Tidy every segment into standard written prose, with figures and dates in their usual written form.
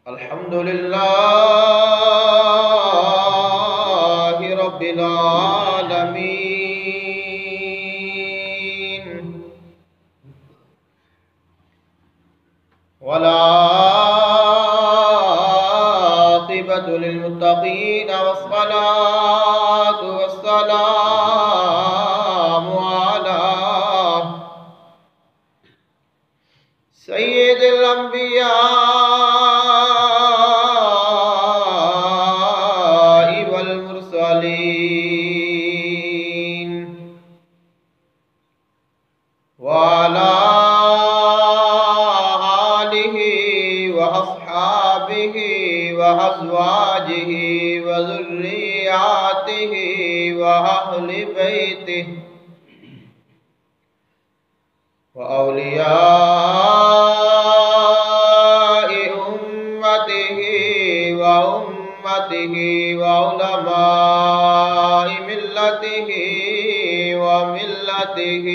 الحمد لله رب العالمين والعاقبة للمتقين والصلاة والسلام على سيد الأنبياء والمرسلين وعلى آله وأصحابه وأزواجه وذرياته وأهل بيته وأولياء أمته وعلماء ملته وملته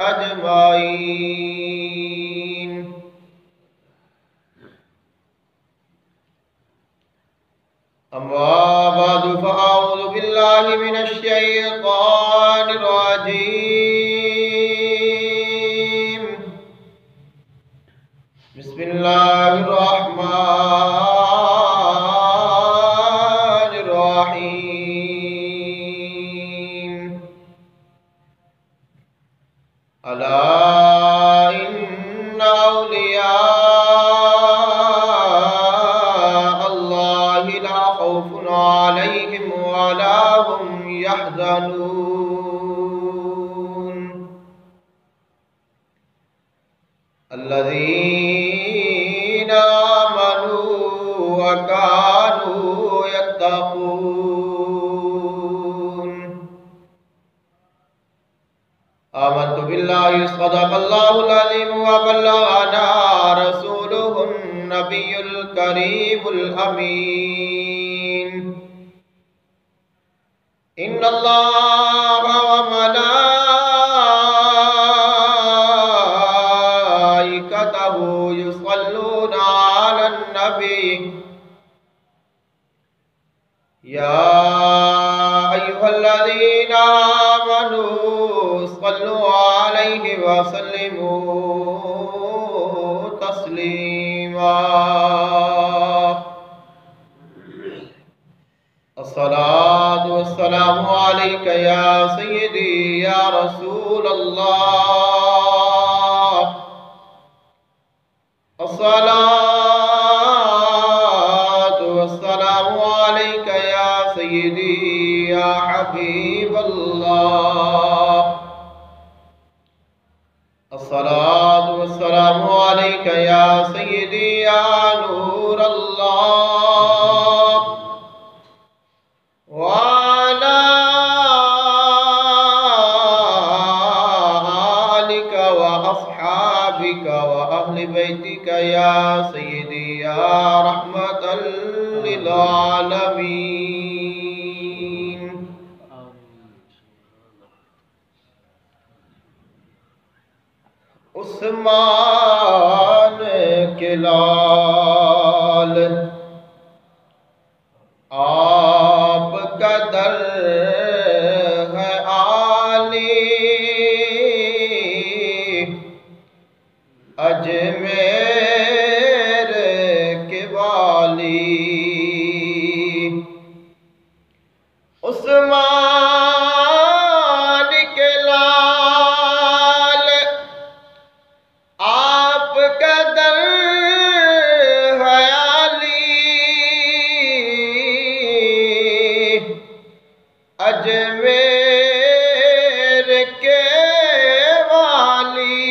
أجمعين. أما بعد فأعوذ بالله من الشيطان الرجيم. بسم الله الرحمن الرحيم. ألا إن أولياء الله لا خوف عليهم ولا هم يحزنون الذين آمنوا وكانوا يتقون. آمنت بالله صدق الله العظيم وبلغنا رسوله النبي الكريم الأمين. إن الله وملائكته يصلون على النبي يا أيها الذين آمنوا صلوا عليه وسلموا تسليما. الصلاة والسلام عليك يا سيدي يا رسول الله. الصلاة والسلام عليك يا سيدي يا حبيب الله. الصلاة والسلام عليك يا سيدي يا نور الله. وعلى آلك وأصحابك وأهل بيتك يا سيدي يا رحمة للعالمين. عثمان کے لال آپ کا در ہے عالی، اجمیر کے والی. عثمان کے لال آپ کا در ہے عالی، اجمیر کے والی.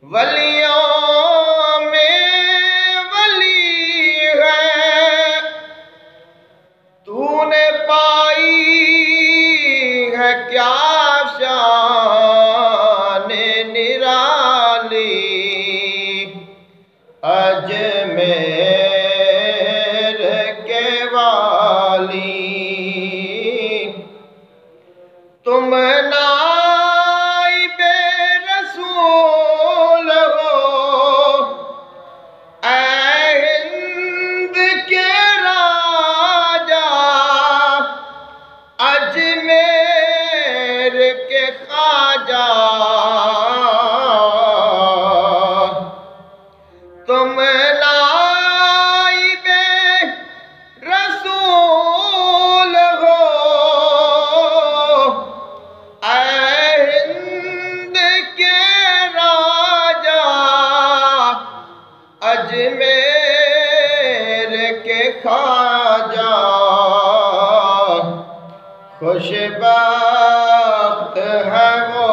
ولیوں میں ولی ہے، تو نے پائی ہے کیا شان نرالی، اجمیر کے والی تم نائب رسول ہو، اے ہند کے راجا، اجمیر کے خواجہ، تم نائب رسول ہو، اے ہند کے راجا، اجمیر کے خواجہ، خوش بخت ہے وہ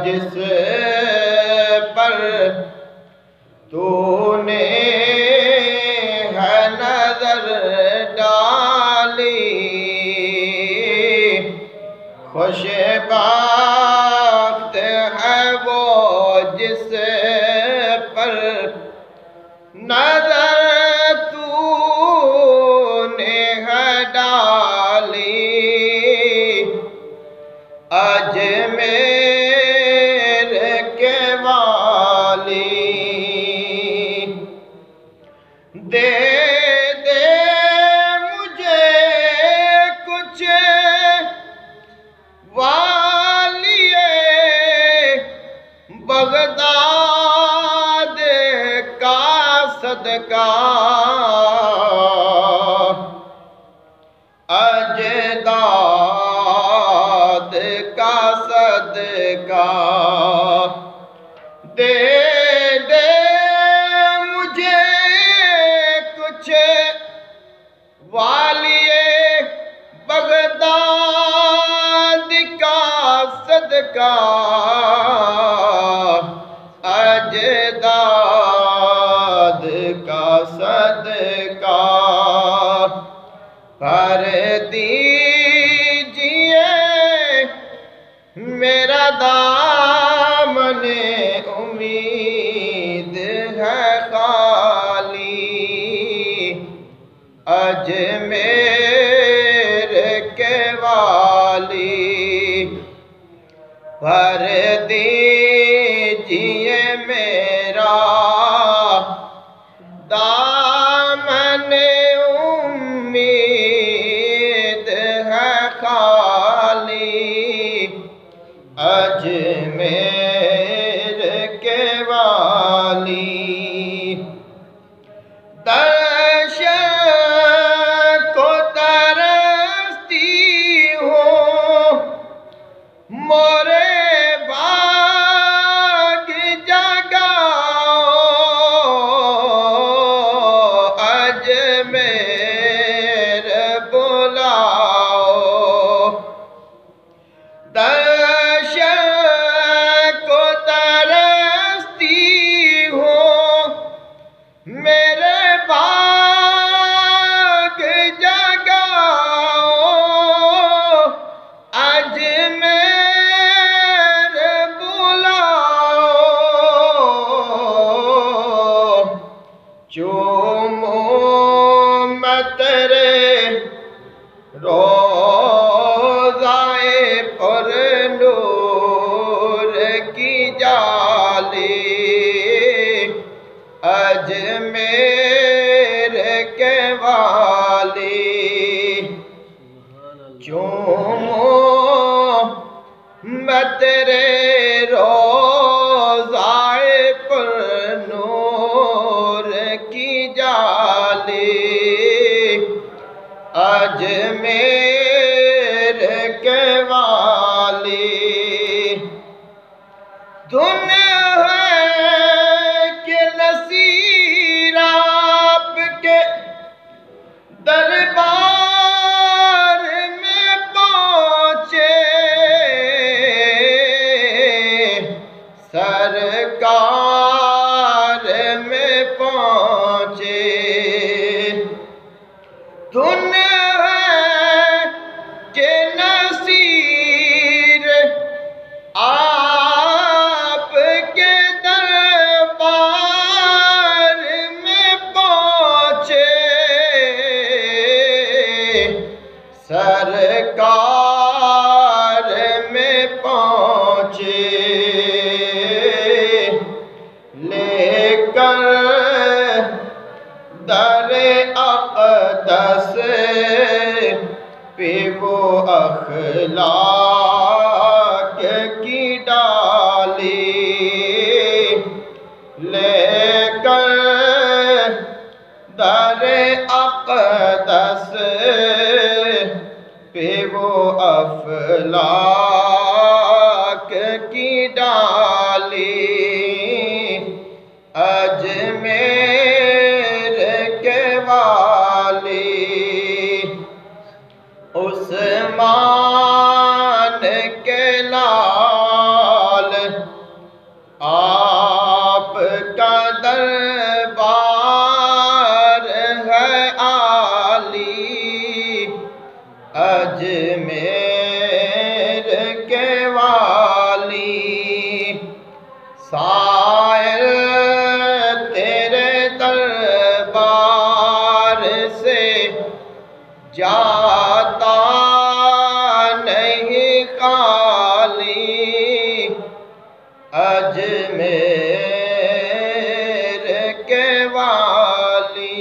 جس پر تو نے ہے نظر ڈالی، خوش بخت ہے وہ جس پر نظر تو نے ہے ڈالی، اجمیر کے والی دے دے مجھے کچھ والی بغداد کا صدقہ، اجداد کا صدقہ، دے دے مجھے کچھ والی بغداد کا صدقہ، اجداد کا صدقہ، بھر دیجئے میرا دامن امید ہے خالی، اجمیر کے والی، بھر دیجئے میرا دامن امید ہے خالی، اجمیر کے والی، درشن کو ترستی ہوں مورے باغ جگاؤ، اجمیر بلاؤ، درشن کو ڈالی لے کر در اقدس پہ وہ افلاک کی ڈالی اجمیر کے والی عثمان کے لال آپ کا دربار ہے عالی اجمیر کے والی سائل تیرے دربار سے جاتا نہیں خالی اجمیر کے والی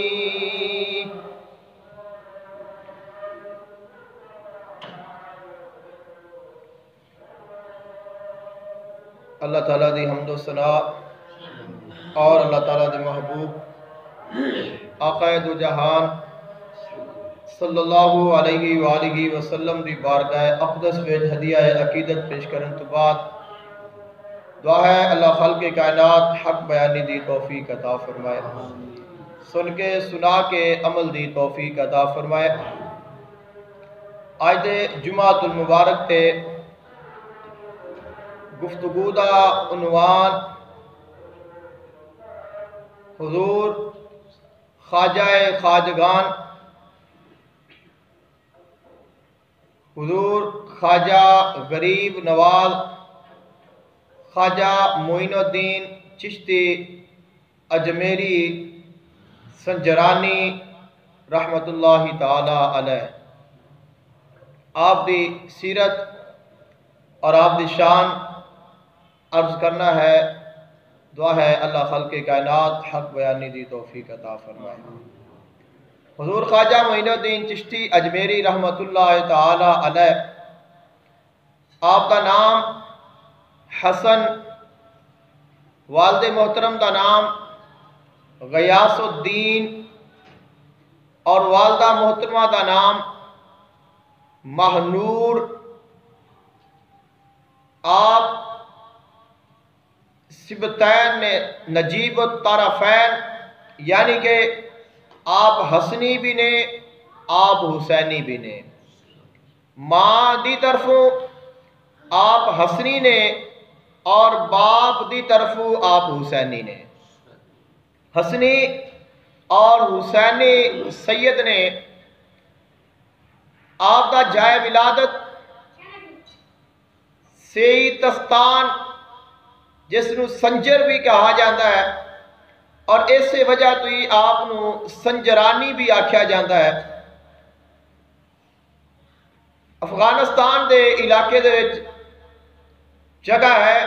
اللہ تعالیٰ دی حمد و ثنا اور اللہ تعالیٰ دے محبوب آقا دو جہان صلی اللہ علیہ وآلہ وسلم دی بارگاہ اقدس وچ ہدیہ عقیدت پیش کرن تو بعد دعا ہے اللہ خالق کائنات حق بیانی دی توفیق عطا فرمائے سن کے سنا کے عمل دی توفیق عطا فرمائے آج دے جمعۃ المبارک تے گفتگو دا عنوان حضور خواجہ خواجگان حضور خواجہ غریب نواز خواجہ معین الدین چشتی اجمیری سنجرانی رحمت اللہ تعالی علیہ آپ دی سیرت اور آپ دی شان عرض کرنا ہے دعا ہے اللہ خالق کائنات حق بیانی دی توفیق عطا فرمائے حضور خواجہ معین الدین چشتی اجمیری رحمت اللہ تعالی علیہ آپ کا نام حسن والد محترم کا نام غیاث الدین اور والدہ محترمہ کا نام مہنور آپ سبتین نجیب الطرفین یعنی کہ آپ حسنی بھی نے آپ حسینی بھی نے ماں دی طرفوں آپ حسنی نے اور باپ دی طرفوں آپ حسینی نے حسنی اور حسینی سید نے آپ کا جائے ولادت سیتستان جس نو سنجر بھی کہا جاتا ہے اور اس سے وجہ تو ہی آپ نو سنجرانی بھی آکھیا جاتا ہے افغانستان دے علاقے دے وچ جگہ ہے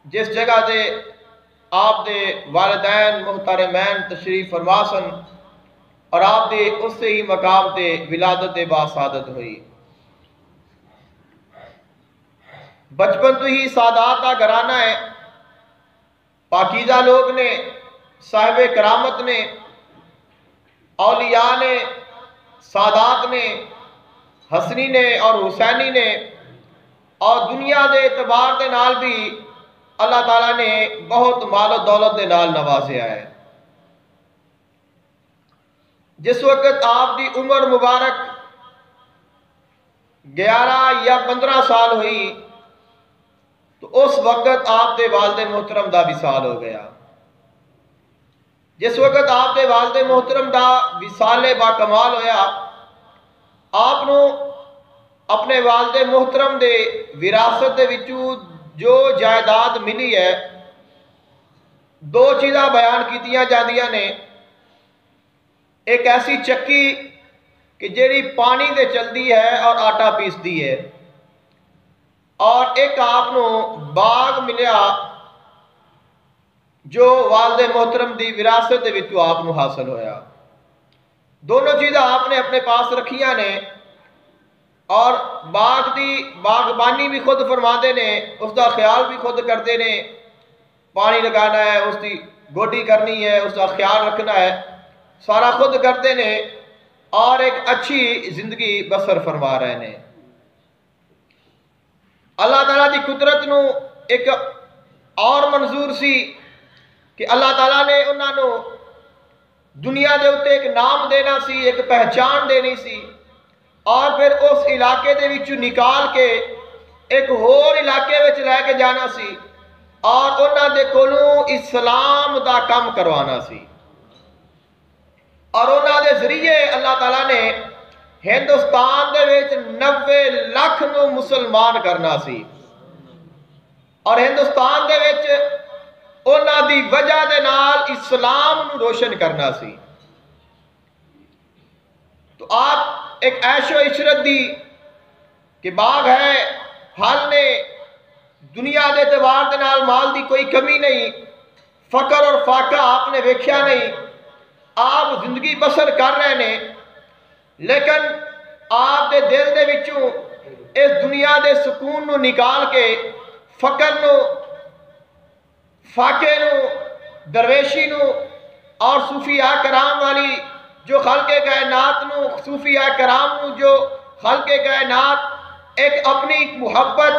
جس جگہ دے آپ دے والدین محترمین تشریف فرما سن اور آپ دے اس سے ہی مقام دے ولادت باسعادت ہوئی بچپن تو ہی سادات کا گھرانہ ہے پاکیزہ لوگ نے صاحب کرامت نے اولیاء نے سادات نے حسنی نے اور حسینی نے اور دنیا دے اعتبار دے نال بھی اللہ تعالیٰ نے بہت مال و دولت دے نال نوازیا ہے جس وقت آپ دی عمر مبارک 11 یا 15 سال ہوئی تو اس وقت آپ دے والد محترم دا وصال ہو گیا جس وقت آپ دے والد محترم دا وصال با کمال ہویا آپ نو اپنے والد محترم دے وراثت دے وچوں جو جائیداد ملی ہے دو چیزاں بیان کیتیاں جاندیاں نے ایک ایسی چکی کہ جیڑی پانی دے چلدی ہے اور آٹا پیسدی ہے اور ایک آپ نو باغ ملیا جو والد محترم دی وراثت دے وچوں آپ نو حاصل ہویا دونوں چیزاں آپ نے اپنے پاس رکھیاں نے اور باغبانی بھی خود فرماتے نے، اس کا خیال بھی خود کرتے نے، پانی لگانا ہے، اس کی گوڈی کرنی ہے، اس کا خیال رکھنا ہے، سارا خود کرتے نے اور ایک اچھی زندگی بسر فرما رہے ہیں۔ اللہ تعالیٰ کی قدرت نو ایک اور منظور سی کہ اللہ تعالیٰ نے انہوں نے دنیا دے اتنے ایک نام دینا سی، ایک پہچان دینی سی، اور پھر اس علاقے دے وچوں نکال کے ایک اور علاقے وچ لے کے جانا سی اور انہوں دے کولوں اسلام دا کام کروانا سی، اور انہوں دے ذریعے اللہ تعالیٰ نے ہندوستان دے وچ 90 لاکھ نو مسلمان کرنا سی، اور ہندوستان دے وچ انہوں دی وجہ دے نال اسلام نو روشن کرنا سی۔ تو آپ ایک عیش و عشرت دی کہ باغ ہے، حال نے دنیا دے اعتبار دے نال مال دی کوئی کمی نہیں، فقر اور فاقہ آپ نے ویکھیا نہیں، آپ زندگی بسر کر رہے ہیں، لیکن آپ دے دل دے وچوں اس دنیا دے سکون نو نکال کے فقر نو، فاقے نو، درویشی نو اور صوفیاء کرام والی جو خلق کائنات نو، صوفیاء کرام نو جو خلق کائنات ایک اپنی محبت،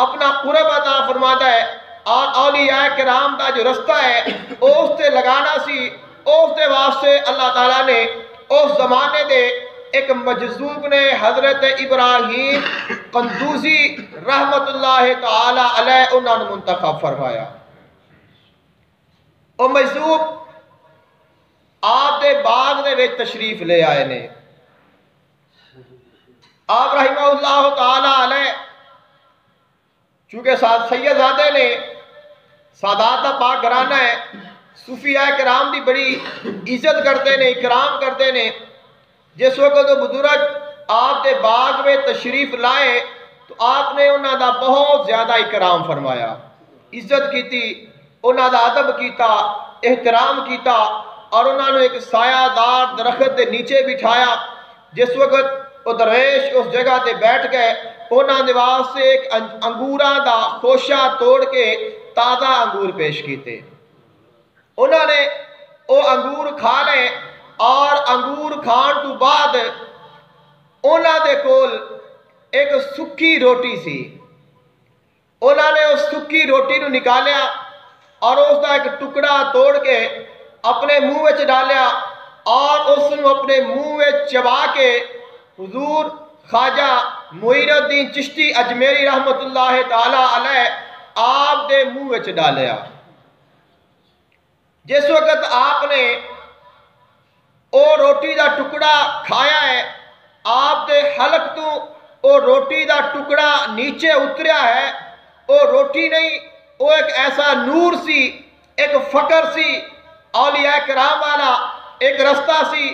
اپنا قرب عطا فرماتا ہے، اور اولیاء کرام دا جو رستہ ہے اس تے لگانا سی، اس دے واسطے اللہ تعالیٰ نے اس زمانے دے ایک مجذوب نے حضرت ابراہیم قندوزی رحمت اللہ تعالی علیہ انہوں نے منتخب فرمایا۔ او مجذوب آپ دے باغ دے وچ تشریف لے آئے نے، آپ رحمہ اللہ تعالی علیہ چونکہ سید زادے نے، سادات دا پاک گھرانہ ہے، صوفیاء کرام دی بڑی عزت کرتے نے، اکرام کرتے نے، جس وقت وہ بزرگ آپ دے باغ میں تشریف لائے تو آپ نے انہوں دا بہت زیادہ اکرام فرمایا، عزت کیتی، انہوں دا ادب کیتا، احترام کیتا، اور انہوں نے ایک سایہ دار درخت دے نیچے بٹھایا۔ جس وقت وہ درویش اس جگہ تے بیٹھ گئے، انہوں نے واسطے ایک انگوراں دا خوشہ توڑ کے تازہ انگور پیش کیتے، انہوں نے وہ انگور کھا لے، اور انگور کھان تو بعد انہوں دے کول ایک سکی روٹی سی، انہوں نے اس سکی روٹی نو نکالیا اور اس دا ایک ٹکڑا توڑ کے اپنے منہ وچ ڈالیا، اور اس نو اپنے منہ وچ چبا کے حضور خواجہ معین الدین چشتی اجمیری رحمت اللہ تعالی علیہ آپ دے منہ وچ ڈالیا۔ جس وقت آپ نے او روٹی دا ٹکڑا کھایا ہے، آپ دے حلق تو او روٹی دا ٹکڑا نیچے اتریا ہے، او روٹی نہیں، او ایک ایسا نور سی، ایک فقر سی، اولیاء کرام والا ایک رستہ سی،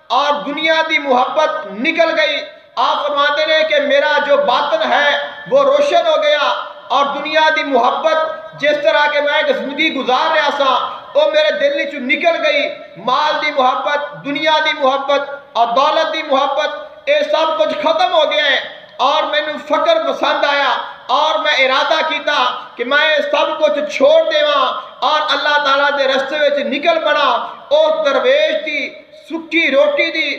اور دنیا دی محبت نکل گئی۔ آپ فرماتے ہیں کہ میرا جو باطن ہے وہ روشن ہو گیا، اور دنیا دی محبت جس طرح کہ میں ایک زندگی گزار رہا سا وہ میرے دل چ نکل گئی، مال دی محبت، دنیا دی محبت اور دولت دی محبت، یہ سب کچھ ختم ہو گیا ہے، اور میں نے فقر پسند آیا، اور میں ارادہ کیتا کہ میں سب کچھ چھوڑ دیواں اور اللہ تعالیٰ دے رستے وچ نکل پڑا۔ اس درویش دی سکی روٹی دی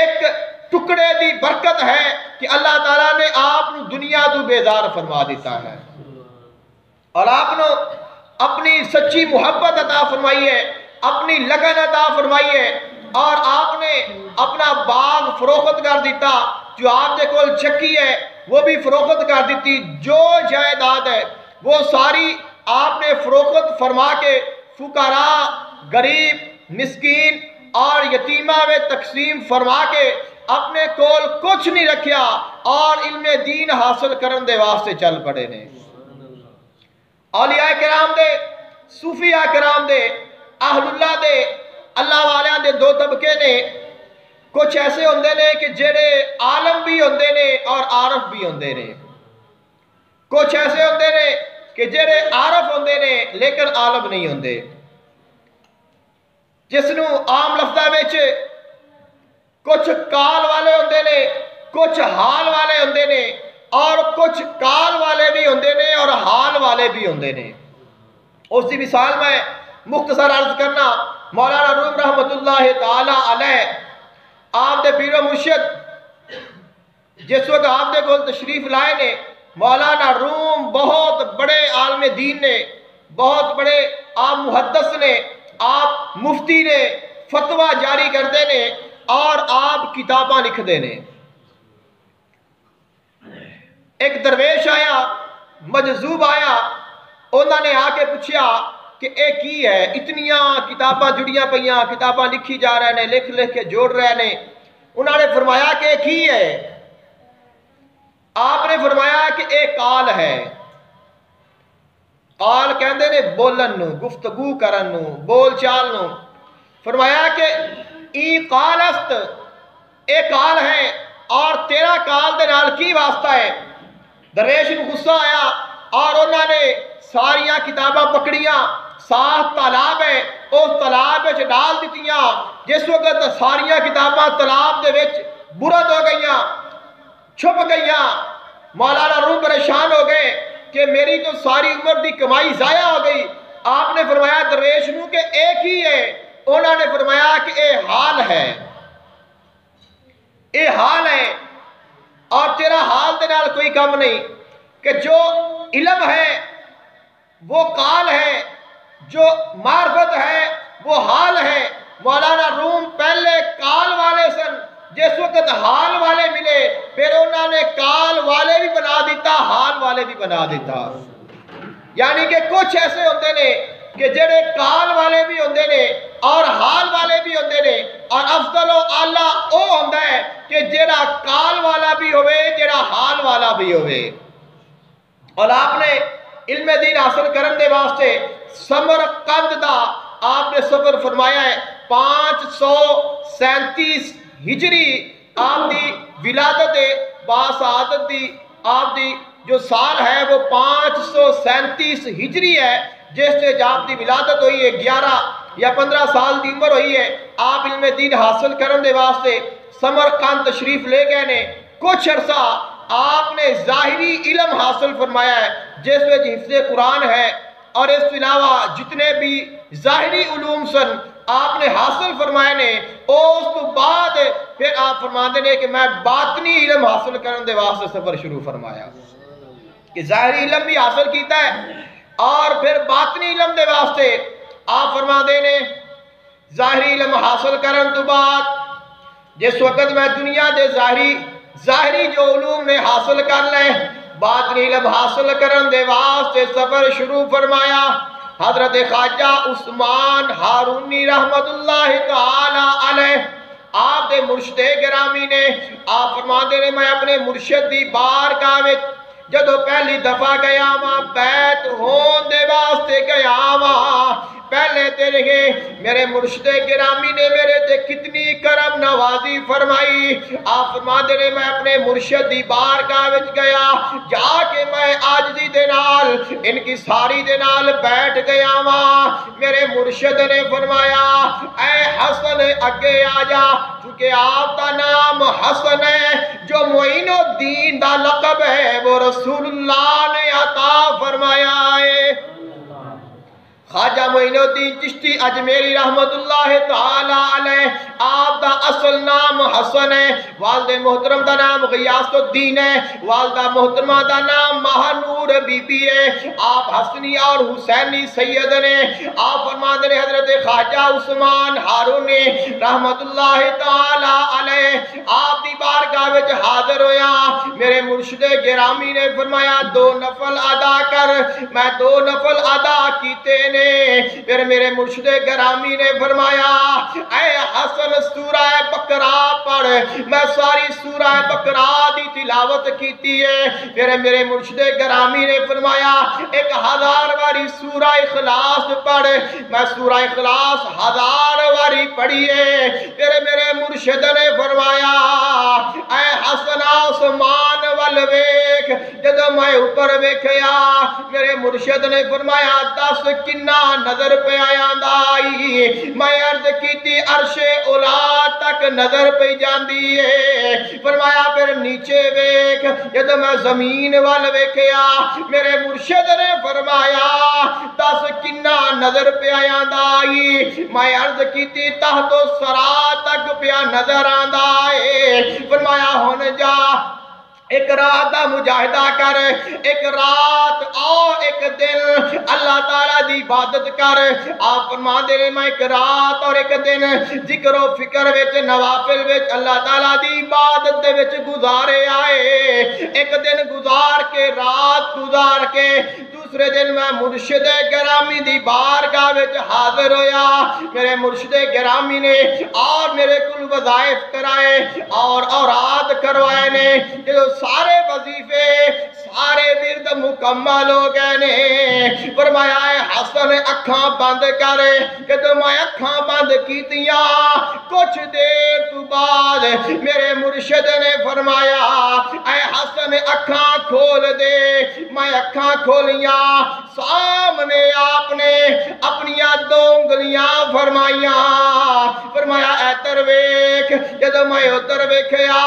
ایک ٹکڑے دی برکت ہے کہ اللہ تعالیٰ نے آپ دنیا تو بیزار فرما دیتا ہے، اور آپ نے اپنی سچی محبت عطا فرمائی ہے، اپنی لگن عطا فرمائی ہے، اور آپ نے اپنا باغ فروخت کر دیتا، جو آپ دے کول چکی ہے وہ بھی فروخت کر دیتی، جو جائیداد ہے وہ ساری آپ نے فروخت فرما کے فقراء، غریب، مسکین اور یتیمہ میں تقسیم فرما کے اپنے کول کچھ نہیں رکھیا، اور علم دین حاصل کرن دے واسطے چل پڑے نے۔ اولیاء کرام دے، صوفیاء کرام دے، اہل اللہ دے، اللہ والیاں دے دو طبقے نے، کچھ ایسے ہوندے نے کہ جڑے عالم بھی ہوندے نے اور عارف بھی ہوندے نے، کچھ ایسے ہوندے نے کہ جڑے عارف ہوندے نے لیکن عالم نہیں ہوندے، جس نو عام لفظاں وچ کچھ کال والے ہوندے نے کچھ حال والے ہوندے نے اور کچھ کال والے بھی ہوندے نے اور حال والے بھی ہوندے نے۔ اس کی مثال میں مختصر عرض کرنا، مولانا روم رحمت اللہ تعالی علیہ آپ دے پیر و مرشد جس وقت آپ دے کول تشریف لائے نے، مولانا روم بہت بڑے عالم دین نے، بہت بڑے آپ محدث نے، آپ مفتی نے، فتویٰ جاری کرتے نے اور آپ کتاباں لکھ دے نے۔ ایک درویش آیا، مجذوب آیا، انہوں نے آ کے پوچھا کہ اے کی ہے، اتنیاں کتاباں جڑیاں پئیاں، کتاباں لکھی جا رہے ہیں، لکھ لکھ کے جوڑ رہے ہیں۔ انہوں نے فرمایا کہ اے کی ہے؟ آپ نے فرمایا کہ اے کال ہے۔ کال کہندے نے بولن نو، گفتگو کرن نو، بول چال نو۔ فرمایا کہ ای کال است، اے کال ہے، اور تیرا کال دے نال کی واسطہ ہے؟ درویش نو غصہ آیا اور انہوں نے ساریاں کتاباں پکڑیاں، ساتھ تالاب ہے، اس تالاب وچ ڈال دیتیاں۔ جس وقت ساریاں کتاباں تالاب دے وچ برد ہو گئیاں، چھپ گئیاں، مولانا روم پریشان ہو گئے کہ میری تو ساری عمر دی کمائی ضائع ہو گئی۔ آپ نے فرمایا درویش نو کہ ایک ہی ہے؟ انہوں نے فرمایا کہ اے حال ہے، اے حال ہے، اور تیرا حال دے نال کوئی کم نہیں، کہ جو علم ہے وہ کال ہے، جو معرفت ہے وہ حال ہے۔ مولانا روم پہلے کال والے سن، جس وقت حال والے ملے پھر انہوں نے کال والے بھی بنا دیتا، حال والے بھی بنا دیتا۔ یعنی کہ کچھ ایسے ہوتے نے کہ جڑے کال والے بھی ہوندے نے اور حال والے بھی ہوندے نے، اور افضل و اعلیٰ او ہوندا ہے کہ جڑا کال والا بھی ہوئے، جڑا حال والا بھی ہوئے۔ اور آپ نے علم دین حاصل کرن دے واسطے سمرقند دا آپ نے سفر فرمایا ہے۔ 537 ہجری آپ دی ولادت باسعادت دی آپ دی جو سال ہے وہ 537 ہجری ہے، جس سے آپ دی ولادت ہوئی ہے، 11 یا 15 سال دی عمر ہوئی ہے۔ آپ علم دین حاصل کرن دے واسطے سمرقند تشریف لے گئے نے۔ کچھ عرصہ آپ نے ظاہری علم حاصل فرمایا ہے، جس میں حفظ قرآن ہے، اور اس کے علاوہ جتنے بھی ظاہری علوم سن آپ نے حاصل فرمائے نے۔ اس تو بعد پھر آپ فرماتے ہیں کہ میں باطنی علم حاصل کرنے دے واسطے سفر شروع فرمایا، کہ ظاہری علم بھی حاصل کیتا ہے اور پھر باطنی علم دے واسطے آپ فرماتے ہیں ظاہری علم حاصل کرن تو بعد جس وقت میں دنیا دے ظاہری جو علوم نے حاصل کر لے، باطنی علم حاصل کرن دے واسطے سفر شروع فرمایا۔ حضرت خواجہ عثمان ہارونی رحمت اللہ تعالی علیہ آپ دے مرشد گرامی نے آپ فرماتے ہیں میں اپنے مرشد دی بارگاہ وچ جدو پہلی دفعہ گیا ماں بیت ہون دے واسطے گیا ماں، پہلے تیرے میرے مرشد گرامی نے میرے تے کتنی کرم نوازی فرمائی۔ آپ فرماتے ہیں میں اپنے مرشد دی بارگاہ وچ گیا، جا کے میں عاجزی دے نال ان کی ساری دے نال بیٹھ گیا ماں۔ میرے مرشد نے فرمایا اے حسن اگے آ جا، چونکہ آپ دا نام حسن ہے، جو معین الدین دا لقب ہے وہ رسول اللہ نے عطا فرمایا ہے۔ خواجہ معین الدین چشتی اجمیری رحمت اللہ تعالی علیہ آپ دا اصل نام حسن ہے، والد محترم دا نام غیاث الدین ہے، والدہ محترمہ دا نام مہانور بی بی ہے۔ آپ حسنی اور حسینی سید نے۔ آپ فرماتے ہیں حضرت خواجہ عثمان ہارونی رحمت اللہ تعالی علیہ آپ دی بارگاہ وچ حاضر ہویا، میرے مرشد گرامی نے فرمایا 2 نفل ادا کر، میں 2 نفل ادا کیتے نے۔ پھر میرے مرشد گرامی نے فرمایا اے حسن سورہ بقرہ پڑھ، میں ساری سورہ بقرہ دی تلاوت کیتی ہے۔ پھر میرے مرشد گرامی نے فرمایا 1000 واری سورہ اخلاص پڑھ، میں سورہ اخلاص 1000 واری پڑھی ہے۔ پھر میرے مرشد نے فرمایا اے حسن عثمان وال ویکھ جدو میں اوپر ویکھیا میرے مرشد نے فرمایا دس کنا نظر پہ آئی میں عرض کیتی عرش اولا تک نظر پہ جاندی ہے فرمایا پھر نیچے ویکھ جدو میں زمین وال ویکھیا میرے مرشد نے فرمایا دس کنا نظر پہ آئی میں عرض کیتی تحت سرا تک پیا نظر آندا ہے فرمایا ہن جا ایک رات دا مجاہدہ کر ایک رات اور ایک دن اللہ تعالیٰ دی عبادت کر آپ فرما دے میں ایک رات اور ایک دن ذکر و فکر وچ نوافل وچ اللہ تعالیٰ دی عبادت دے وچ گزارے آئے ایک دن گزار کے رات گزار کے دوسرے دن میں مرشد گرامی دی بارگاہ وچ حاضر ہویا میرے مرشد گرامی نے اور میرے کل وظائف کرائے اور اوراد کروائے نے جو سارے وظیفے سارے ورد مکمل ہو گئے نے فرمایا ہے حسن اکھاں بند کرے کہ تو میں اکھاں بند کیتیاں کچھ دیر تو بعد میرے مرشد نے فرمایا اے حسن اکھاں کھول دے میں اکھاں کھولیاں سامنے آپ نے اپنیاں دو انگلیاں فرمائیاں فرمایا اے ترویک جدو میں اتر ویکھیا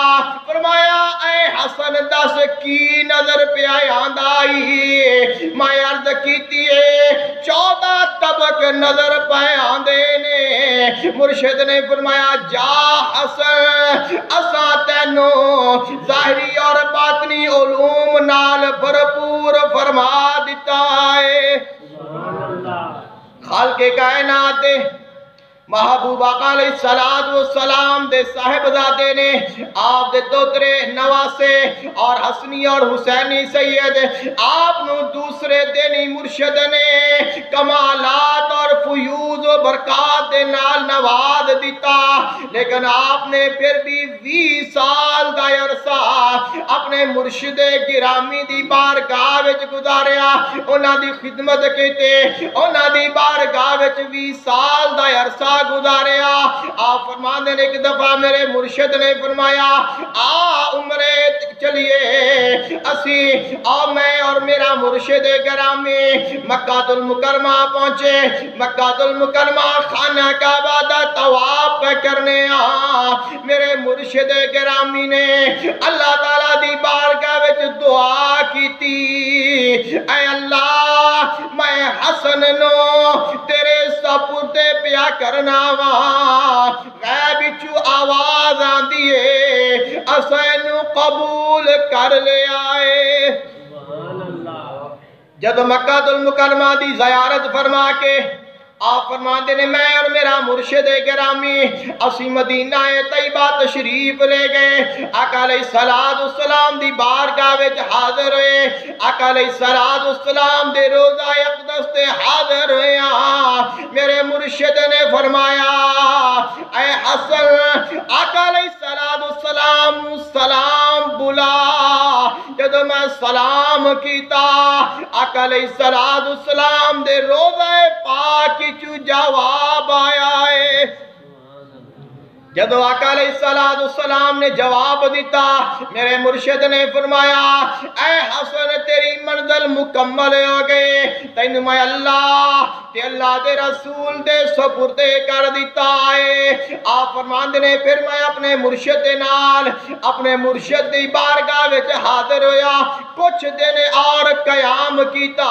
فرمایا اے حسن دس کی نظر پہ آئی میں عرض کیتی ہے 14 طبق نظر پہ آندے نے مرشد نے فرمایا جا حسن اساں تینوں ظاہری اور باطنی علوم نال بھرپور فرما دیتا ہے خالق کائنات محبوب آقا علیہ السلام دے صاحبزادے نے آپ دے دوترے نواسے اور حسنی اور حسینی سید آپ نو دوسرے دینی مرشد نے کمالات اور فیوز و برکات دے نال نواز دیتا لیکن آپ نے پھر بھی 20 سال دا عرصہ اپنے مرشد گرامی دی بارگاہ وچ گزاریا انہاں دی خدمت کیتے انہاں دی بارگاہ وچ 20 سال دا عرصہ گزاریا آپ فرمانے نے ایک دفعہ میرے مرشد نے فرمایا عمرے چلیے اسی میں اور میرا مرشد گرامی مکہ المکرمہ پہنچے مکہ المکرمہ خانہ کعبہ دا طواف پہ کرنے میرے مرشد گرامی نے اللہ تعالیٰ دی بارگاہ وچ دعا کیتی اے اللہ میں حسن نو تیرے سپردے پیا کرنا غیب چو آواز آن دیئے اسینو قبول کر لے آئے جب مکہ المکرمہ دی زیارت فرما کے آپ فرماتے نے میں اور میرا مرشد گرامی اسی مدینہ طیبہ تشریف لے گئے آقا علیہ السلام دی بارگاہ وچ حاضر ہوئے آقا علیہ السلام دے روضہ اقدس تے حاضر ہوئے میرے مرشد نے فرمایا اے حسن آقا علیہ السلام سلام بلا جب میں سلام کیتا آقا علیہ السلام دے روضہ پاک چو جواب آیا ہے جب آقا علیہ السلام نے جواب دیتا میرے مرشد نے فرمایا اے حسن تیری منزل مکمل ہو گئے تینوں میں اللہ تے اللہ دے رسول دے سپردے کر دیتا ہے آپ فرماندے نے پھر میں اپنے مرشد دے نال اپنے مرشد دی بارگاہ وچ حاضر ہویا کچھ دن اور قیام کیتا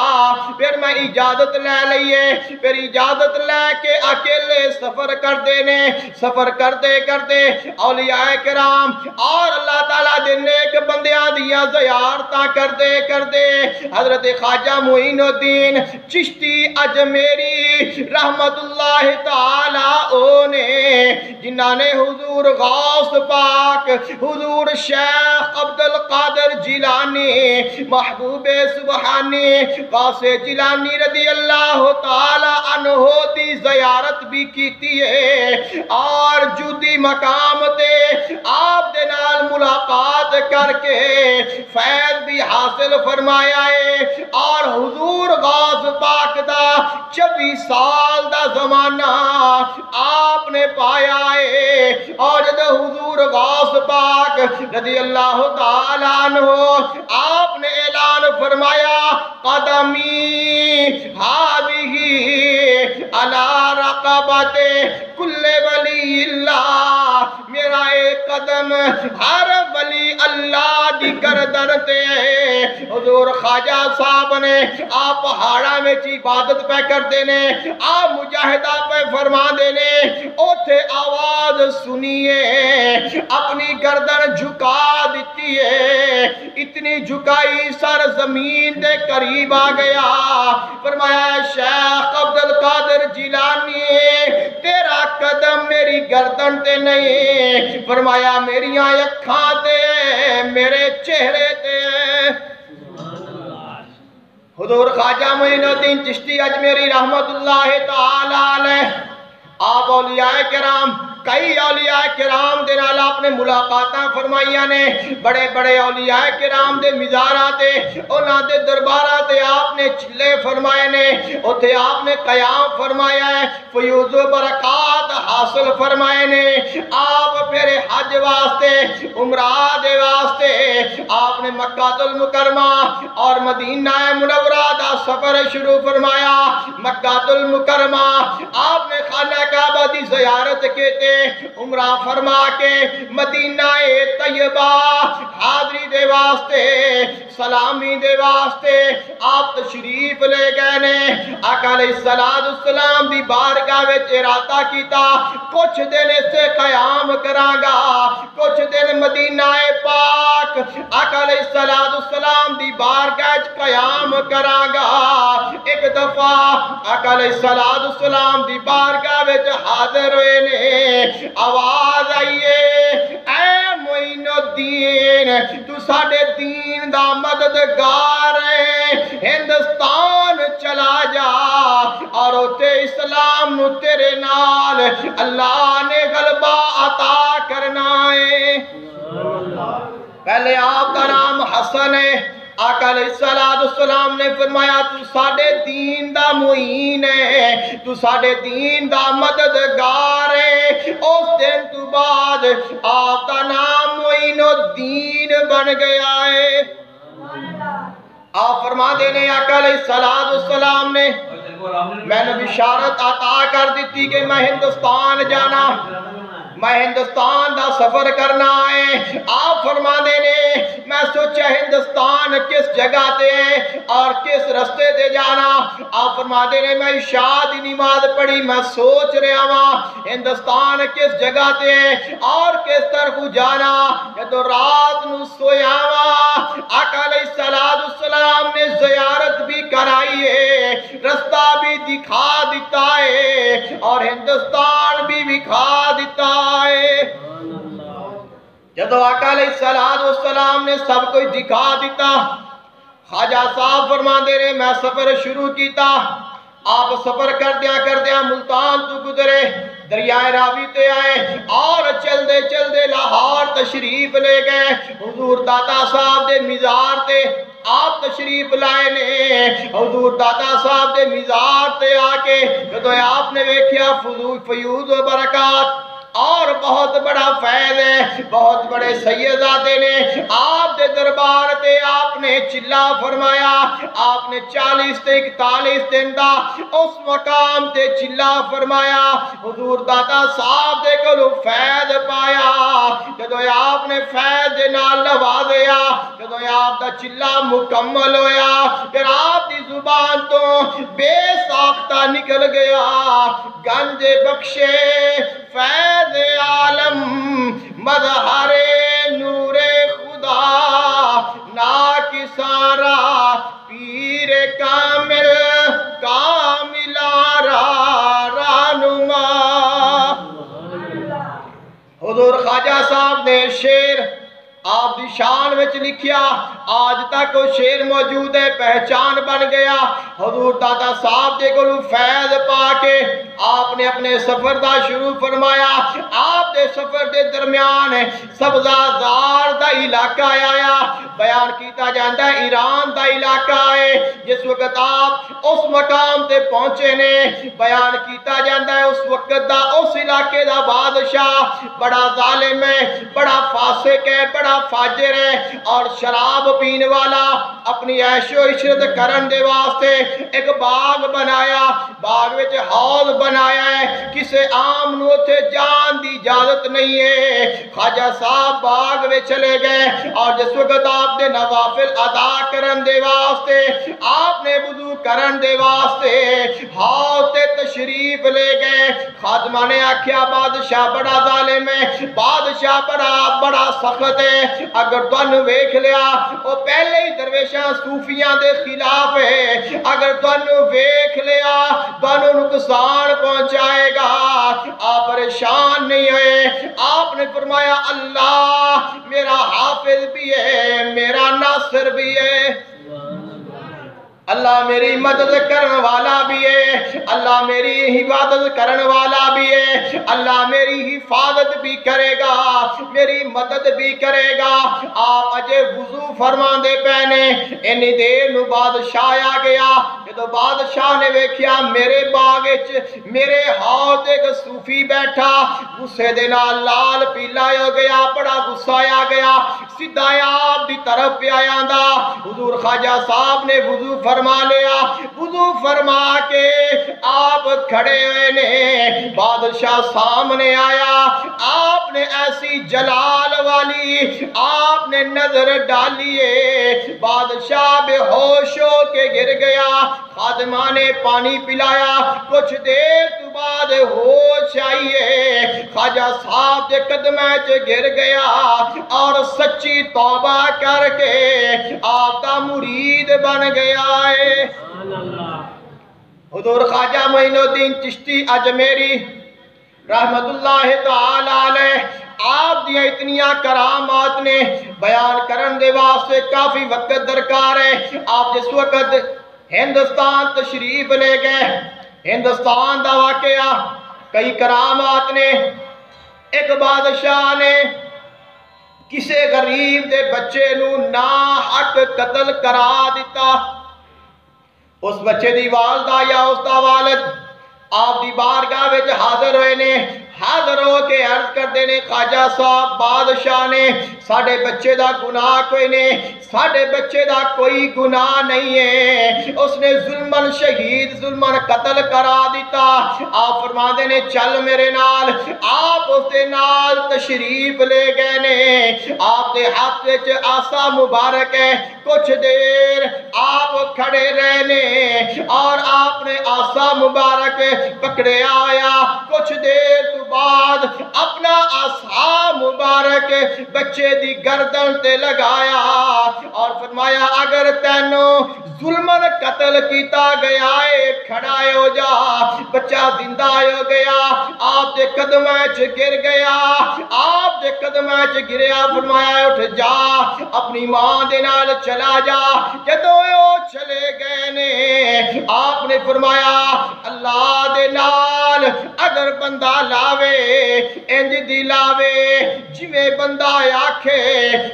پھر میں اجازت لے لئیے پھر اجازت لے کے اکیلے سفر کر دینے سفر کرتے اولیاء کرام اور اللہ تعالیٰ دے نیک بندیاں دیا زیارتاں کردے حضرت خواجہ معین الدین چشتی اجمیری رحمت اللہ تعالیٰ اونے جنہاں نے حضور غوث پاک حضور شیخ عبدالقادر جیلانی محبوب سبحانی غوث جیلانی رضی اللہ تعالیٰ عنہ دی زیارت بھی کیتی ہے اور جودی مقام تے آپ دے نال ملاقات کر کے فیض بھی حاصل فرمایا ہے اور حضور غوث پاک پاک دا 24 سال دا زمانہ آپ نے پایا ہے، اور جب حضور غوث پاک رضی اللہ تعالیٰ عنہ آپ نے اعلان فرمایا قدمی ہاذہی علی رقبت کل ولی اللہ، میرا ایک قدم ہر ولی اللہ دی گردن تے ہے۔ حضور خواجہ صاحب نے آپ پہاڑا میں عبادت پہ کر دینے، آپ مجاہدہ پہ فرما دینے، اوتھے آواز سنیے اپنی گردن جھکا دیتی ہے، اتنی جھکائی سر زمین دے قریب آ گیا، فرمایا شیخ عبدالقادر جیلانی تیرا قدم میری گردن تے نہیں، فرمایا میری اکھاں تے میرے چہرے تے۔ حضور خواجہ معین الدین چشتی اجمیری رحمت اللہ تعالی علیہ، آپ اولیاء کرام کئی اولیاء کرام دے نال آپ نے ملاقاتاں فرمائیاں نے، بڑے بڑے اولیاء کرام دے مزاراں تے انہاں دے درباراں تے آپ نے چلے فرمائے نے، اوتھے آپ نے قیام فرمایا ہے، فیوز و برکات حاصل فرمائے نے۔ آپ پھر حج واسطے عمرہ دے واسطے آپ نے مکہ المکرمہ اور مدینہ منورہ دا سفر شروع فرمایا۔ مکہ المکرمہ آپ نے خانہ کعبہ دی زیارت کیتے، عمرہ فرما کے مدینہ طیبہ حاضری دے واسطے سلامی دے واسطے آپ تشریف لے گئے نے۔ آقا علیہ السلام دی بارگاہ وچ ارادہ کیتا کچھ دن سے قیام کراں گا، کچھ دن مدینہ پاک آقا علیہ السلام دی بارگاہ وچ قیام کراں گا۔ ایک دفعہ آقا علیہ السلام دی بارگاہ وچ حاضر ہوئے نے، آواز آئیے اے معین الدین تو ساڑے دین دا مددگار ہے، ہندوستان چلا جا اور اوتے اسلام نو تیرے نال اللہ نے غلبہ عطا کرنا ہے۔ پہلے آپ کا نام حسن ہے، آقا علیہ السلام نے فرمایا تو ساڑے دین دا معین ہے، تو ساڑے دین دا مددگار ہے۔ اس دن تو بعد آپ کا نام معین الدین بن گیا ہے۔ آپ فرما دینے آقا علیہ السلام نے میں نے بشارت عطا کر دیتی کہ میں ہندوستان جانا، میں ہندوستان دا سفر کرنا ہے۔ آپ فرما دینے میں سوچا ہندوستان کس جگہ تے اور کس رستے تے جانا۔ آپ فرما دینے میں عشاء دی نماز پڑھی، میں سوچ رہا ہوں ہندوستان کس جگہ تے اور کس طرف جانا۔ جب رات نو سویا ہوں آقا علیہ السلام نے زیارت بھی کرائی ہے، رستہ بھی دکھا دیتا ہے اور ہندوستان بھی دکھا دیتا ہے۔ جب آقا علیہ السلام نے سب کچھ دکھا دیتا، خواجہ صاحب فرما دے رہے میں سفر شروع کیتا۔ آپ سفر کردیاں ملتان تو گزرے، دریائے راوی تے آئے اور چل دے لاہور تشریف لے گئے۔ حضور داتا صاحب دے مزار تے آپ تشریف لائے نے۔ حضور داتا صاحب دے مزار تے آکے جدو آپ نے ویکھیا فیوز و برکات اور بہت بڑا فیض ہے، بہت بڑے سیدزادے نے آپ دے دربار تے آپ نے چلا فرمایا۔ آپ نے 40 تے 41 دن دا اس مقام تے چلا فرمایا۔ حضور داتا صاحب دے کولو فیض پایا، جدو آپ نے فیض دے نال نوازیا، جدو آپ دا چلا مکمل ہویا، پھر آپ دی زبان تو بے ساختہ نکل گیا، گنج بخشے فیض عالم مظہر نور خدا ناکسارا پیر کامل کاملارا رانما۔ حضور خواجہ صاحب نے شیر آپ دی شان وچ لکھیا، آج تک وہ شیر موجود ہے، پہچان بن گیا۔ حضور دادا صاحب دے کولو فیض پا کے آپ نے اپنے سفر دا شروع فرمایا۔ آپ دے سفر دے درمیان سبزہ زار دا علاقہ آیا، بیان کیتا جاندہ ہے ایران دا علاقہ ہے۔ جس وقت آپ اس مقام مقام تے پہنچے نے بیان کیتا جاندہ ہے اس وقت دا اس علاقے دا بادشاہ بڑا ظالم ہے بڑا فاسق ہے بڑا فاجر ہے اور شراب پین والا اپنی عیش و عشرت کرن دے واسطے ایک باغ بنایا باغ وچ حوض بنایا ہے کسے عام نو تے جان دی اجازت نہیں ہے خواجہ صاحب باغ میں چلے گئے اور جس وقت آپ نے نوافل ادا کرن دے واسطے آپ نے وضو کرن دے واسطے حوض تے تشریف لے گئے خادمہ نے آکھیا بادشاہ بڑا ظالم ہے بادشاہ بڑا سخت ہے اگر تانوں ویکھ لیا وہ پہلے ہی درویشاں صوفیاں دے خلاف ہے اگر تانوں ویکھ لیا تانوں نقصان پہنچائے گا آپ پریشان نہیں ہوئے آپ نے فرمایا اللہ میرا حافظ بھی ہے میرا ناصر بھی ہے اللہ میری مدد کرن والا بھی ہے اللہ میری حفاظت کرن والا بھی ہے اللہ میری حفاظت بھی کرے گا میری مدد بھی کرے گا آپ اجے وضو فرما دے پہنے اینی دیر نو بادشاہ آ گیا جدو بادشاہ نے ویکھیا میرے باغ میرے حوض ایک صوفی بیٹھا غصے دے نال لال پیلا ہو گیا بڑا غصہ آ گیا سیدھا آپ دی طرف پہ آیا دا حضور خواجہ صاحب نے وضو فرما لیا وضو فرما کے آپ کھڑے ہوئے نے بادشاہ سامنے آیا آپ نے ایسی جلال والی آپ نے نظر ڈالیے بادشاہ بے ہوش ہو کے گر گیا خادمہ نے پانی پلایا کچھ دیر تو بعد ہوش آئیے خواجہ صاحب دے قدمیں چ گر گیا اور سچی توبہ کر کے آپ دا مرید بن گیا ہے حضور خواجہ معین الدین چشتی اجمیری رحمت اللہ تعالی علیہ آپ دیا اتنیاں کرامات نے بیان کرن دے واسطے کافی وقت درکار ہے آپ جس وقت ہندوستان تشریف لے گئے ہندوستان دا واقعہ کئی کرامات نے ایک بادشاہ نے کسے غریب دے بچے نو نا حق قتل کرا دیتا اس بچے دی والدہ یا اس دا والد آپ دی بارگاہ وچ حاضر ہوئے نے حاضر ہو کے عرض کر دینے خواجہ صاحب بادشاہ نے ساڑھے بچے دا گناہ کوئی نہیں ساڑھے بچے دا کوئی گناہ نہیں ہے اس نے ظلمن شہید ظلمن قتل کرا دیتا آپ فرما دینے چل میرے نال آپ اس دے نال تشریف لے گئے نے آپ دے ہاتھ وچ آسا مبارک ہے کچھ دیر آپ کھڑے رہنے اور آپ نے آسا مبارک پکڑے آیا کچھ دیر تو بعد اپنا آسا مبارک بچے دی گردن تے لگایا اور فرمایا اگر تینوں ظلمن قتل کیتا گیا ہے کھڑا ہو جا بچہ زندہ ہو گیا آپ دے قدمیں چ گر گیا آپ دے قدمیں چ گریا فرمایا اٹھ جا اپنی ماں دے نال چلا جا جدوں او چلے گئے نے آپ نے فرمایا اللہ دے نال اگر بندہ لاوے انج دی لاوے جویں بندہ آکھے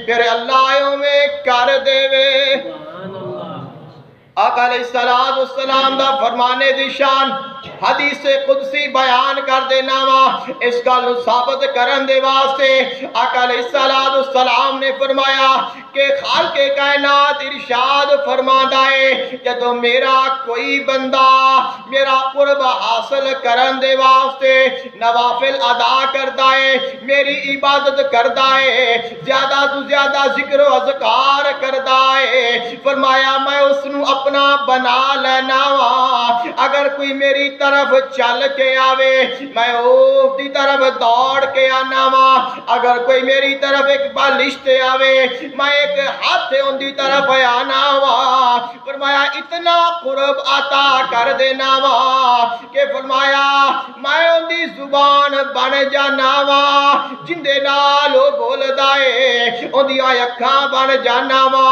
پھر اللہ میں کر دے وے آقا علیہ السلام دا فرمانے دی شان حدیث قدسی بیان کر دینا وا اس کا ثابت کرن دے واسطے آقا علیہ السلام نے فرمایا کہ خالق کائنات ارشاد فرماندا ہے جدوں میرا کوئی بندہ میرا قرب حاصل کرن دے واسطے نوافل ادا کردا ہے میری عبادت کردا ہے زیادہ تو زیادہ ذکر و اذکار کردا ہے فرمایا میں اس نو اپنا بنا لینا وا اگر کوئی میری طرف چل کے آوے میں اس دی طرف دوڑ کے آنا وا اگر کوئی میری طرف ایک بالشت آوے میں ایک ہاتھ ان دی طرف آنا وا فرمایا اتنا قرب عطا کر دینا وا کہ فرمایا میں ان دی زبان بن جانا وا جن دے نالو بول دائے ان دی اکھاں بن جانا وا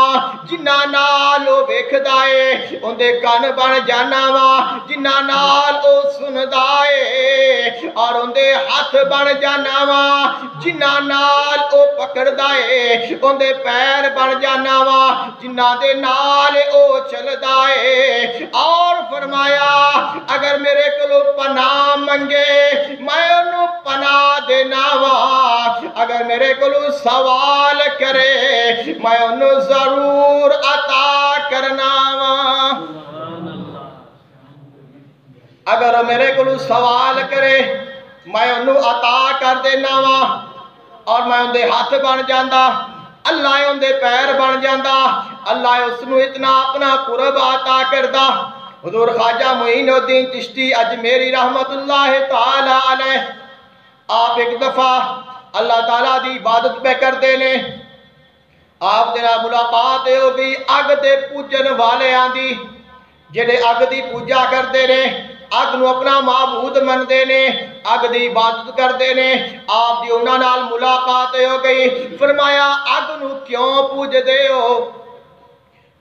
جنہ نالو ویکھ دائے ان دے کان بن جانا وا جنہ نال او سن دائے اور ان دے ہاتھ بن جانا وا جنہ نال او پکڑ دائے ان دے پیر بن جانا وا جنہ دے نال او چل دائے اور فرمایا اگر میرے کو پناہ منگے میں انہوں پناہ دینا وا اگر میرے کو سوال کرے میں انہوں ضرور عطا کرنا وا اگر میرے کو سوال کرے میں انہوں عطا کر دینا وا اور میں اندے ہاتھ بن جاندہ اللہ اندے پیر بن جاندہ اللہ اس نو اتنا اپنا قرب عطا کردہ حضور خواجہ معین الدین چشتی اجمیری رحمت اللہ تعالی علیہ آپ ایک دفعہ اللہ تعالیٰ دی عبادت پہ کر دینے آپ دینا ملاقات ہو گئی اگ دے پوجن والے آندی جڑے اگ دی پوجا کر دینے اگ نو اپنا معبود من دینے اگ دی عبادت کر دینے آپ دی انہاں نال ملاقات ہو گئی فرمایا اگ نو کیوں پوج دے ہو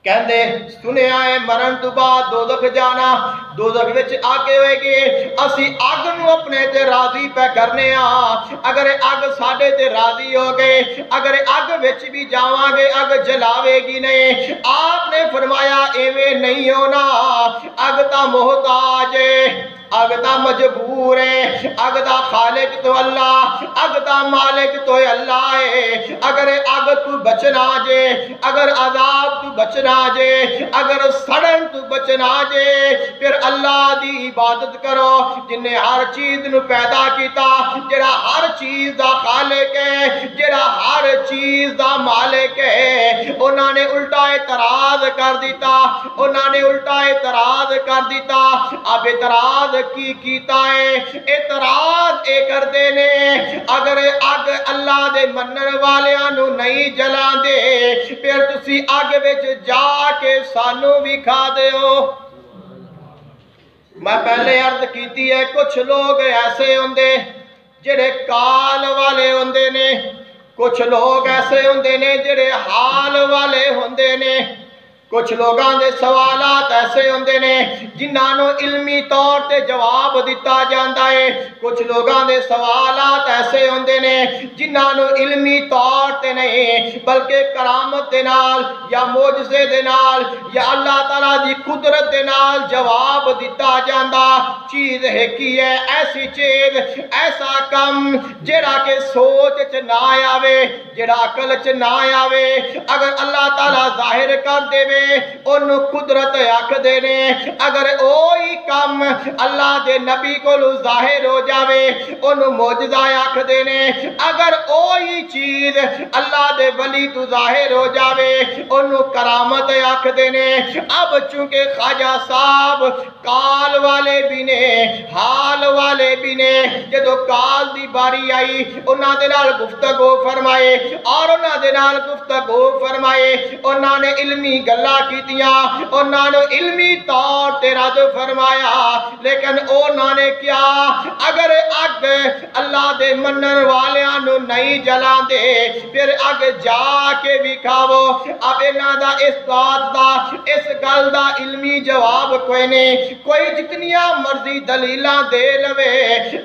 کہندے سنے آئے مرن تو بعد دوزخ جانا دوزخ وچ آگے ہوئے گے اسی اگ نو اپنے تے راضی پہ کرنے اگر اگ ساڑھے تے راضی ہو گئے اگر اگ وچ بھی جاواں گے اگ جلاوے گی نہیں آپ نے فرمایا ایویں نہیں ہونا اگ تا محتاج ہے اگ دا مجبور ہے اگ دا خالق تو اللہ اگ دا مالک تو اللہ ہے اگر اگ تو بچنا جے اگر عذاب تو بچنا جے اگر سڑن تو بچنا جے پھر اللہ دی عبادت کرو جن نے ہر چیز نو پیدا کیتا جڑا ہر چیز دا خالق ہے جڑا ہر چیز دا مالک ہے انہاں نے الٹا اعتراض کر دیتا انہاں نے الٹا اعتراض کر دیتا اب اعتراض کی کیتا ہے اعتراض اے کر دینے اگر اگ اللہ دے منن والیاں نو نہیں جلان دے پھر تسی اگ وچ جا کے سانو بھی کھا دے ہو میں پہلے عرض کیتی ہے کچھ لوگ ایسے ہوندے جڑے کال والے ہوندے نے کچھ لوگ ایسے ہوندے نے جڑے حال والے ہوندے نے کچھ لوگاں دے سوالات ایسے ہوندے نے جنہاں نو علمی طور تے جواب دیتا جاندا ہے کچھ لوگاں دے سوالات ایسے ہوندے نے جنہاں نو علمی طور تے نہیں بلکہ کرامت دے نال یا معجزے دے نال یا اللہ تعالیٰ دی قدرت دے نال جواب دیتا جاندا چیز ہے کی ہے ایسی چیز ایسا کم جڑا کہ سوچ چ نہ آوے جڑا عقل چ نہ آوے اگر اللہ تعالیٰ ظاہر کر دے انہوں قدرت آکھ دینے اگر اوہی کم اللہ دے نبی کو ظاہر ہو جاوے انہوں معجزہ آکھ دینے اگر اوہی چیز اللہ دے ولی تو ظاہر ہو جاوے انہوں کرامت آکھ دینے اب چونکہ خواجہ صاحب کال والے بھی نے حال والے بھی نے جدو کال دی باری آئی انہاں دے نال گفتگو فرمائے اور انہاں دے نال گفتگو فرمائے انہاں نے علمی گلہ کیتیاں انہاں نے علمی طور تے رد فرمایا لیکن انہاں نے کیا اگر اگ اللہ دے منن والیاں نو نہیں جلان دے پھر اگ جا کے بھی کھاو اب انہاں دا اس بات دا اس گل دا علمی جواب کوئی نہیں کوئی جتنیاں مرضی دلیلاں دے لوے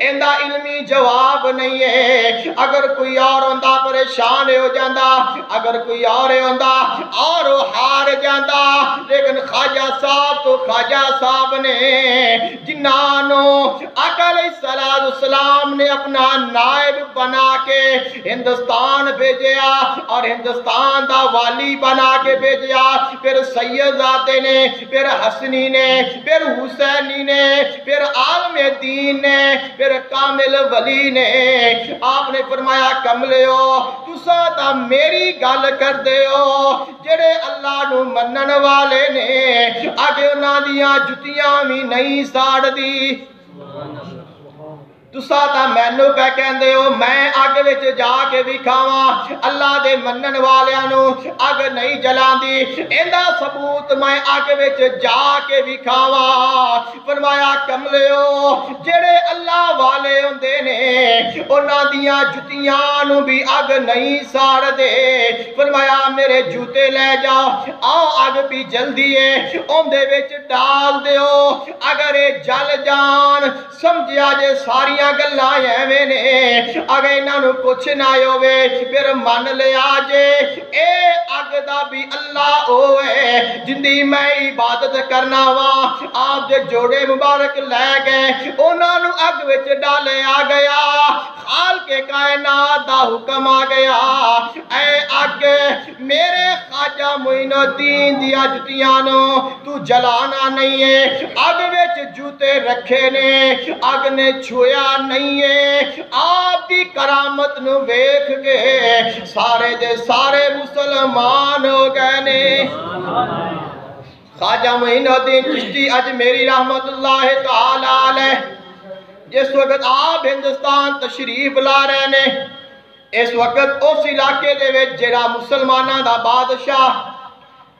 ان دا علمی جواب نہیں ہے اگر کوئی اور ہوندہ پریشان ہو جاندہ اگر کوئی اور ہوندہ اور ہار جاندہ لیکن خواجہ صاحب تو خواجہ صاحب نے جنانو آقا علیہ السلام نے اپنا نائب بنا کے ہندوستان بھیجیا اور ہندوستان دا والی بنا کے بھیجیا پھر سیدزادے نے پھر حسنی نے پھر حسینی نے پھر عالم دین نے پھر کامل ولی نے آپ نے فرمایا کملے ہو تسا تا میری گل کر دے ہو جڑے اللہ نو منن والے نے آگے انہاں دیاں جتیاں بھی نہیں ساڑ دی تسا تا مینو پہ کہندے ہو میں اگ وچ جا کے بھی کھاواں اللہ دے منن والیاں نو اگ نہیں جلاندی ایندا ثبوت میں اگ وچ جا کے بھی کھاواں فرمایا کملیو جڑے اللہ والے ہوندے نے انہاں دیاں جتیاں نو بھی اگ نہیں ساڑ دے فرمایا میرے جوتے لے جاؤ آؤ اگ بھی جلدی ہے اوندے وچ ڈال دیو اگر جل جان سمجھیا جے ساری گلہ ایویں نے اگر انہاں نو کچھ نہ ہوئے پھر من لیا جے اے اگ دا بھی اللہ ہوئے جندی میں عبادت کرنا وا آپ دے جوڑ جوڑے مبارک لے گئے انہاں نو اگ وچ ڈالیا گیا خالق کائنات دا حکم آ گیا اے اگ میرے خواجہ معین الدین دیا جتیاں نو تو جلانا نہیں ہے اگ وچ جوتے رکھے نے اگ نے چھویا نہیں ہے آپ دی کرامت نو ویکھ کے سارے دے سارے مسلمان ہو گئے نے خواجہ معین الدین چشتی اجمیری رحمت اللہ تعالی علیہ جس وقت آپ ہندوستان تشریف لا رہے نے اس وقت اس علاقے دے وچ جڑا مسلماناں دا بادشاہ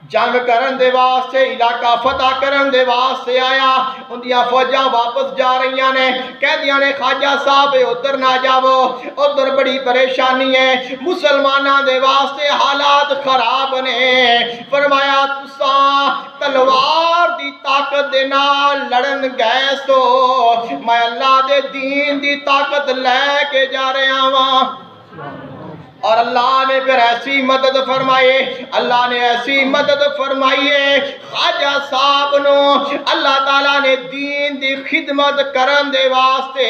جنگ کرن دے واسطے علاقہ فتح کرن دے واسطے آیا اندیاں فوجاں واپس جا رہیاں نے کہندیاں نے خواجہ صاحب ادھر نہ جاؤ ادھر بڑی پریشانی ہے مسلماناں دے واسطے حالات خراب نے فرمایا تساں تلوار دی طاقت دے نال لڑن گئے سو میں اللہ دے دین دی طاقت لے کے جا رہا ہاں اور اللہ نے پھر ایسی مدد فرمائے اللہ نے ایسی مدد فرمائیے خواجہ صاحب نو اللہ تعالیٰ نے دین دی خدمت کرن دے واسطے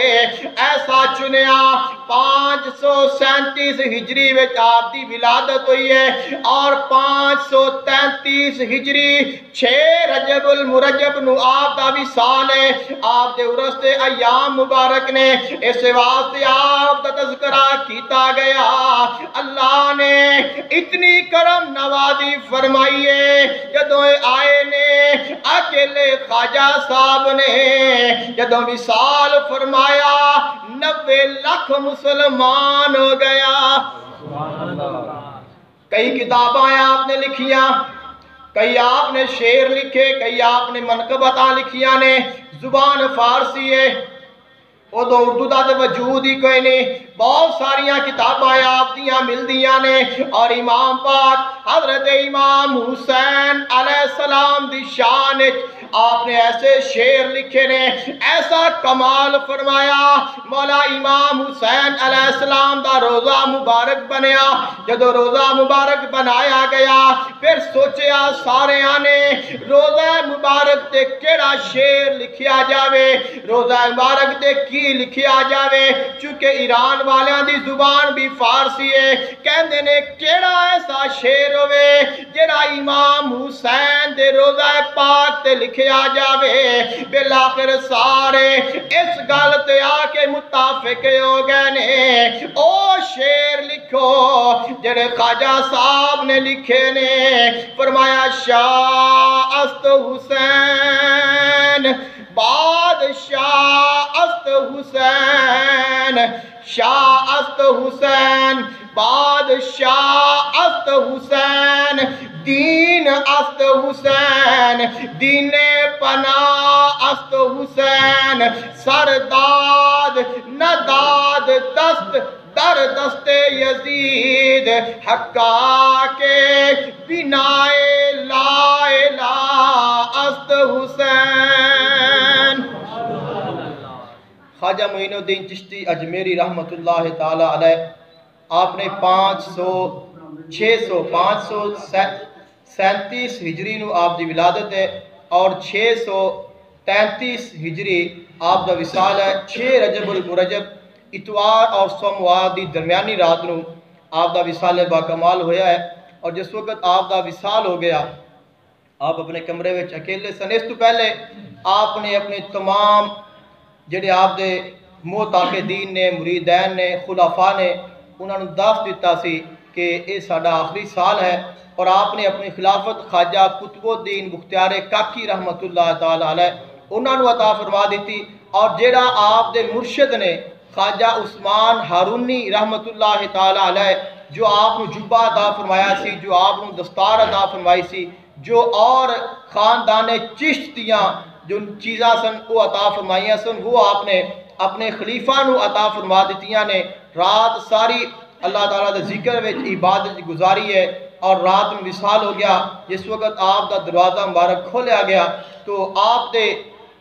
ایسا چنیا 537 ہجری وچ آپ دی ولادت ہوئی ہے اور 533 ہجری 6 رجب المرجب نو آپ دا وصال ہے آپ دے عرس دے ایام مبارک نے اس واسطے آپ دا تذکرہ کیتا گیا اللہ نے اتنی کرم نوازی فرمائیے جدوں آئے نے اکیلے خواجہ صاحب نے جدوں وصال فرمایا 90 لاکھ مسلمان ہو گیا کئی کتابیں آپ نے لکھیاں کئی آپ نے شعر لکھے کئی آپ نے منقبتاں لکھیاں نے زبان فارسی ہے وہ تو اردو دا تے وجود ہی کوئی نہیں بہت ساریاں کتابیں آپ دیاں مل دیاں نے اور امام پاک حضرت امام حسین علیہ السلام دی شان آپ نے ایسے شعر لکھے نے ایسا کمال فرمایا مولا امام حسین علیہ السلام دا روزہ مبارک بنیا جدو روزہ مبارک بنایا گیا پھر سوچیا سارے آنے روزہ مبارک تے کیڑا شعر لکھیا جاوے روزہ مبارک تے کی لکھیا جاوے چونکہ ایران والیاں دی زبان بھی فارسی ہے کہندے نے کیڑا ایسا شعر ہوئے جڑا امام حسین دے روزہ پاک تے لکھیا جاوے بالآخر سارے اس گل تے آ کے متفق ہو گئے نے او شعر لکھو جڑے خواجہ صاحب نے لکھے نے فرمایا شاہ است حسین بادشاہ است حسین شاہ است حسین بادشاہ است حسین دین است حسین دین پناہ است حسین سرداد نداد دست در دست یزید حقا کے بنائے لا الہ است حسین خواجہ معین الدین چشتی اجمیری رحمت اللہ تعالی علیہ آپ نے 537 ہجری نو آپ دی ولادت ہے اور 633 ہجری آپ دا وصال ہے 6 رجب المرجب اتوار اور سوموار دی درمیانی رات نو آپ دا وصال باکمال ہویا ہے اور جس وقت آپ دا وصال ہو گیا آپ اپنے کمرے وچ اکیلے سن اس تو پہلے آپ نے اپنے تمام جڑے آپ دے معتقدین نے مریدین نے خلفاء نے انہوں نے دعوت دیتا سی کہ یہ ساڈا آخری سال ہے اور آپ نے اپنی خلافت خواجہ قطب الدین بختیار کاکی رحمت اللہ تعالی علیہ انہوں نے عطا فرما دیتی اور جڑا آپ دے مرشد نے خواجہ عثمان ہارونی رحمت اللہ تعالی علیہ جو آپ نے جبہ عطا فرمایا سی جو آپ نے دستار عطا فرمائی سی جو اور خاندان چشتیاں جو چیزاں سن وہ عطا فرمائیاں سن وہ آپ نے اپنے خلیفہ نو عطا فرما دیتیاں نے رات ساری اللہ تعالیٰ دے ذکر وچ عبادت گزاری ہے اور رات میں وصال ہو گیا جس وقت آپ دا دروازہ مبارک کھولیا گیا تو آپ دے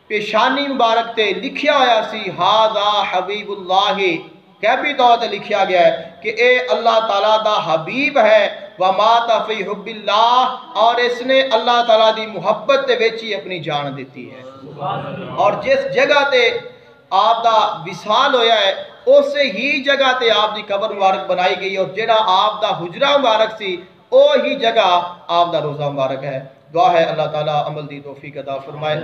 پیشانی مبارک تے لکھیا ہویا سی ہاذا حبیب اللہ غیبی طور تے لکھیا گیا ہے کہ اے اللہ تعالیٰ دا حبیب ہے وَمَاتَ فِي حُبِّ اللَّهِ، اور اس نے اللہ تعالیٰ دی محبت دے وچ ہی اپنی جان دیتی ہے۔ اور جس جگہ تے آپ دا وصال ہویا ہے اسے ہی جگہ تے آپ دی قبر مبارک بنائی گئی، اور جڑا آپ دا حجرہ مبارک سی او ہی جگہ آپ دا روزہ مبارک ہے۔ دعا ہے اللہ تعالیٰ عمل دی توفیق عطا فرمائے۔